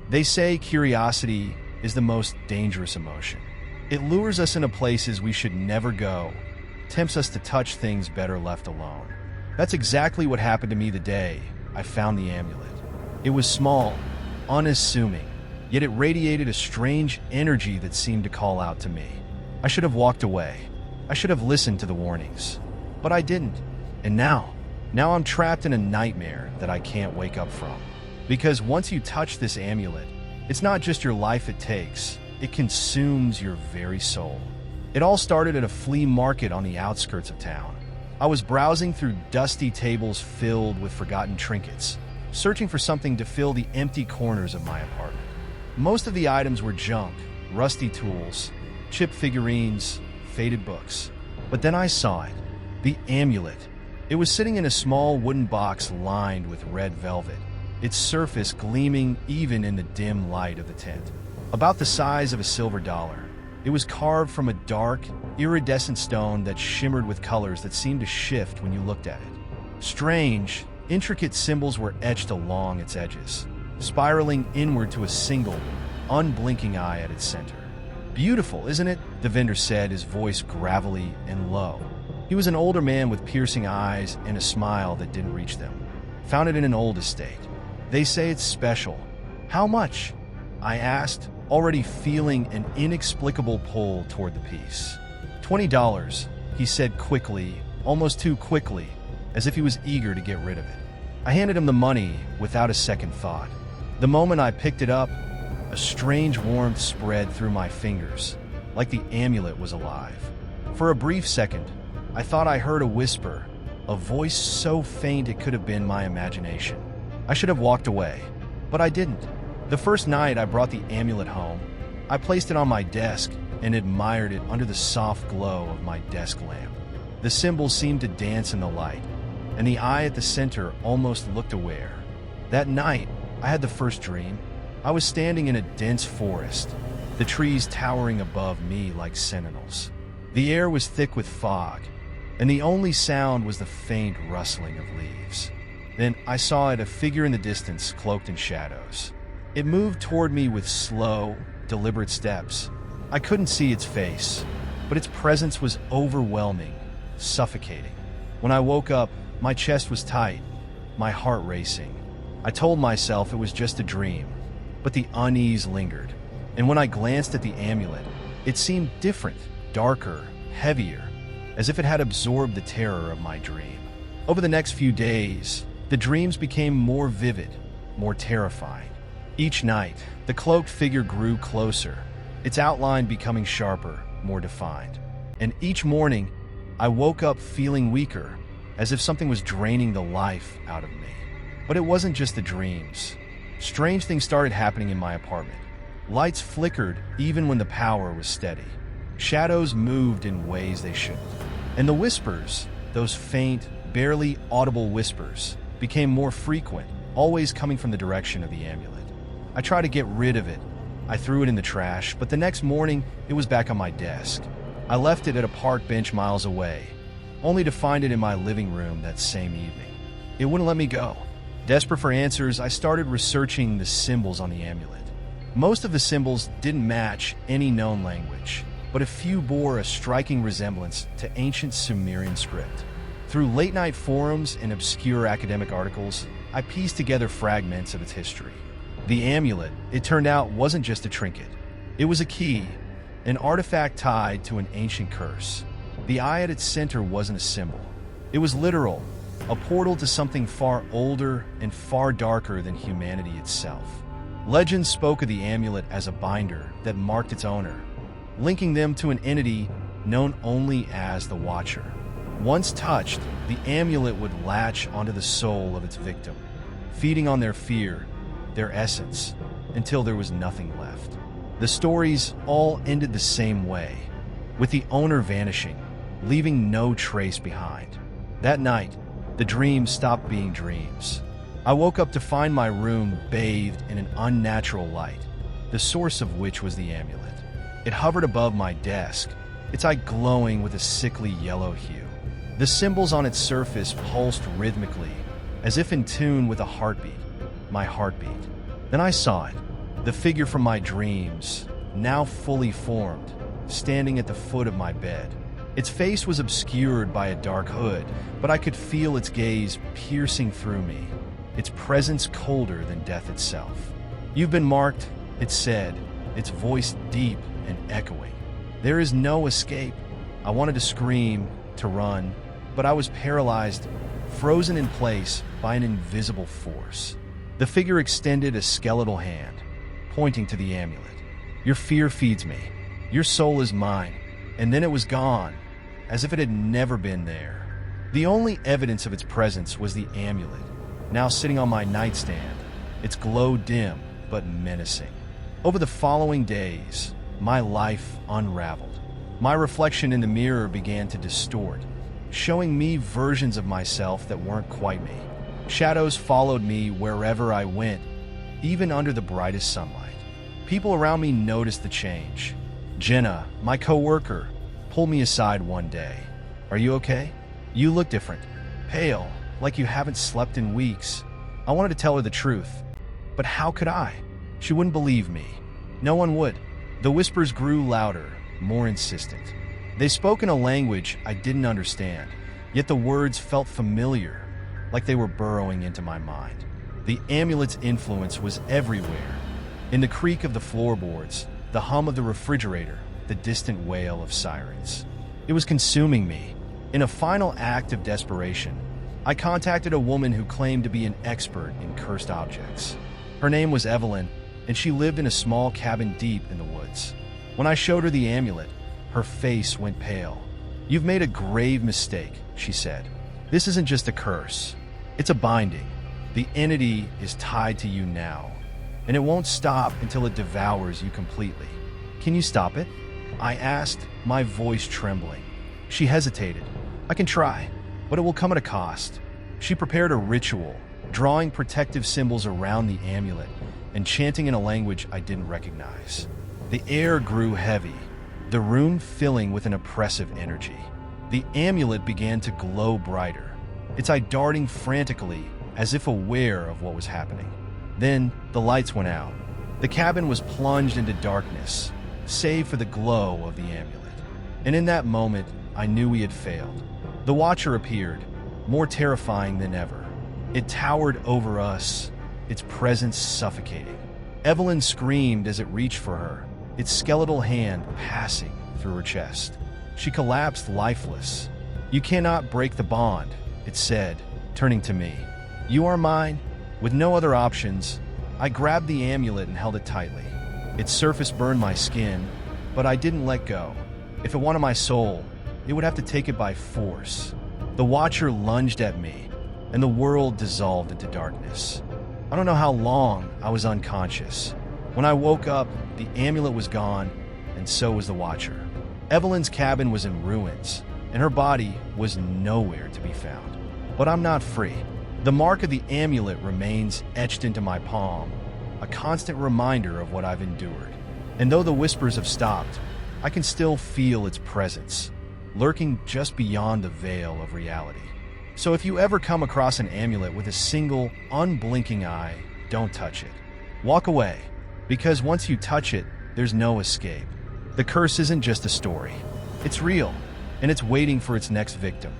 They say curiosity is the most dangerous emotion. It lures us into places we should never go, tempts us to touch things better left alone. That's exactly what happened to me the day I found the amulet. It was small, unassuming, yet it radiated a strange energy that seemed to call out to me. I should have walked away. I should have listened to the warnings. But I didn't. And now I'm trapped in a nightmare that I can't wake up from. Because once you touch this amulet, it's not just your life it takes, it consumes your very soul. It all started at a flea market on the outskirts of town. I was browsing through dusty tables filled with forgotten trinkets, searching for something to fill the empty corners of my apartment. Most of the items were junk, rusty tools, chipped figurines, faded books. But then I saw it, the amulet. It was sitting in a small wooden box lined with red velvet, its surface gleaming even in the dim light of the tent. About the size of a silver dollar, it was carved from a dark, iridescent stone that shimmered with colors that seemed to shift when you looked at it. Strange, intricate symbols were etched along its edges, spiraling inward to a single, unblinking eye at its center. "Beautiful, isn't it?" the vendor said, his voice gravelly and low. He was an older man with piercing eyes and a smile that didn't reach them. "Found it in an old estate. They say it's special." "How much?" I asked, already feeling an inexplicable pull toward the piece. $20, he said quickly, almost too quickly, as if he was eager to get rid of it. I handed him the money without a second thought. The moment I picked it up, a strange warmth spread through my fingers, like the amulet was alive. For a brief second, I thought I heard a whisper, a voice so faint it could have been my imagination. I should have walked away, but I didn't. The first night I brought the amulet home, I placed it on my desk and admired it under the soft glow of my desk lamp. The symbol seemed to dance in the light, and the eye at the center almost looked aware. That night, I had the first dream. I was standing in a dense forest, the trees towering above me like sentinels. The air was thick with fog, and the only sound was the faint rustling of leaves. Then I saw it, a figure in the distance, cloaked in shadows. It moved toward me with slow, deliberate steps. I couldn't see its face, but its presence was overwhelming, suffocating. When I woke up, my chest was tight, my heart racing. I told myself it was just a dream, but the unease lingered. And when I glanced at the amulet, it seemed different, darker, heavier, as if it had absorbed the terror of my dream. Over the next few days, the dreams became more vivid, more terrifying. Each night, the cloaked figure grew closer, its outline becoming sharper, more defined. And each morning, I woke up feeling weaker, as if something was draining the life out of me. But it wasn't just the dreams. Strange things started happening in my apartment. Lights flickered even when the power was steady. Shadows moved in ways they shouldn't. And the whispers, those faint, barely audible whispers, became more frequent, always coming from the direction of the amulet. I tried to get rid of it. I threw it in the trash, but the next morning, it was back on my desk. I left it at a park bench miles away, only to find it in my living room that same evening. It wouldn't let me go. Desperate for answers, I started researching the symbols on the amulet. Most of the symbols didn't match any known language, but a few bore a striking resemblance to ancient Sumerian script. Through late-night forums and obscure academic articles, I pieced together fragments of its history. The amulet, it turned out, wasn't just a trinket. It was a key, an artifact tied to an ancient curse. The eye at its center wasn't a symbol. It was literal, a portal to something far older and far darker than humanity itself. Legends spoke of the amulet as a binder that marked its owner, linking them to an entity known only as the Watcher. Once touched, the amulet would latch onto the soul of its victim, feeding on their fear, their essence, until there was nothing left. The stories all ended the same way, with the owner vanishing, leaving no trace behind. That night, the dreams stopped being dreams. I woke up to find my room bathed in an unnatural light, the source of which was the amulet. It hovered above my desk, its eye glowing with a sickly yellow hue. The symbols on its surface pulsed rhythmically, as if in tune with a heartbeat, my heartbeat. Then I saw it, the figure from my dreams, now fully formed, standing at the foot of my bed. Its face was obscured by a dark hood, but I could feel its gaze piercing through me, its presence colder than death itself. "You've been marked," it said, its voice deep and echoing. "There is no escape." I wanted to scream, to run, but I was paralyzed, frozen in place by an invisible force. The figure extended a skeletal hand, pointing to the amulet. "Your fear feeds me. Your soul is mine." And then it was gone, as if it had never been there. The only evidence of its presence was the amulet, now sitting on my nightstand, its glow dim but menacing. Over the following days, my life unraveled. My reflection in the mirror began to distort, showing me versions of myself that weren't quite me. Shadows followed me wherever I went, even under the brightest sunlight. People around me noticed the change. Jenna, my coworker, pulled me aside one day. "Are you okay? You look different. Pale, like you haven't slept in weeks." I wanted to tell her the truth, but how could I? She wouldn't believe me. No one would. The whispers grew louder, more insistent. They spoke in a language I didn't understand, yet the words felt familiar, like they were burrowing into my mind. The amulet's influence was everywhere. In the creak of the floorboards, the hum of the refrigerator, the distant wail of sirens. It was consuming me. In a final act of desperation, I contacted a woman who claimed to be an expert in cursed objects. Her name was Evelyn, and she lived in a small cabin deep in the woods. When I showed her the amulet, her face went pale. "You've made a grave mistake," she said. "This isn't just a curse. It's a binding. The entity is tied to you now, and it won't stop until it devours you completely. Can you stop it?" I asked, my voice trembling. She hesitated. "I can try, but it will come at a cost." She prepared a ritual, drawing protective symbols around the amulet and chanting in a language I didn't recognize. The air grew heavy, the room filling with an oppressive energy. The amulet began to glow brighter, its eye darting frantically as if aware of what was happening. Then the lights went out. The cabin was plunged into darkness, save for the glow of the amulet. And in that moment, I knew we had failed. The Watcher appeared, more terrifying than ever. It towered over us, its presence suffocating. Evelyn screamed as it reached for her, its skeletal hand passing through her chest. She collapsed lifeless. "You cannot break the bond," it said, turning to me. "You are mine." With no other options, I grabbed the amulet and held it tightly. Its surface burned my skin, but I didn't let go. If it wanted my soul, it would have to take it by force. The Watcher lunged at me, and the world dissolved into darkness. I don't know how long I was unconscious. When I woke up, the amulet was gone, and so was the Watcher. Evelyn's cabin was in ruins, and her body was nowhere to be found. But I'm not free. The mark of the amulet remains etched into my palm, a constant reminder of what I've endured. And though the whispers have stopped, I can still feel its presence, lurking just beyond the veil of reality. So if you ever come across an amulet with a single, unblinking eye, don't touch it. Walk away, because once you touch it, there's no escape. The curse isn't just a story. It's real, and it's waiting for its next victim.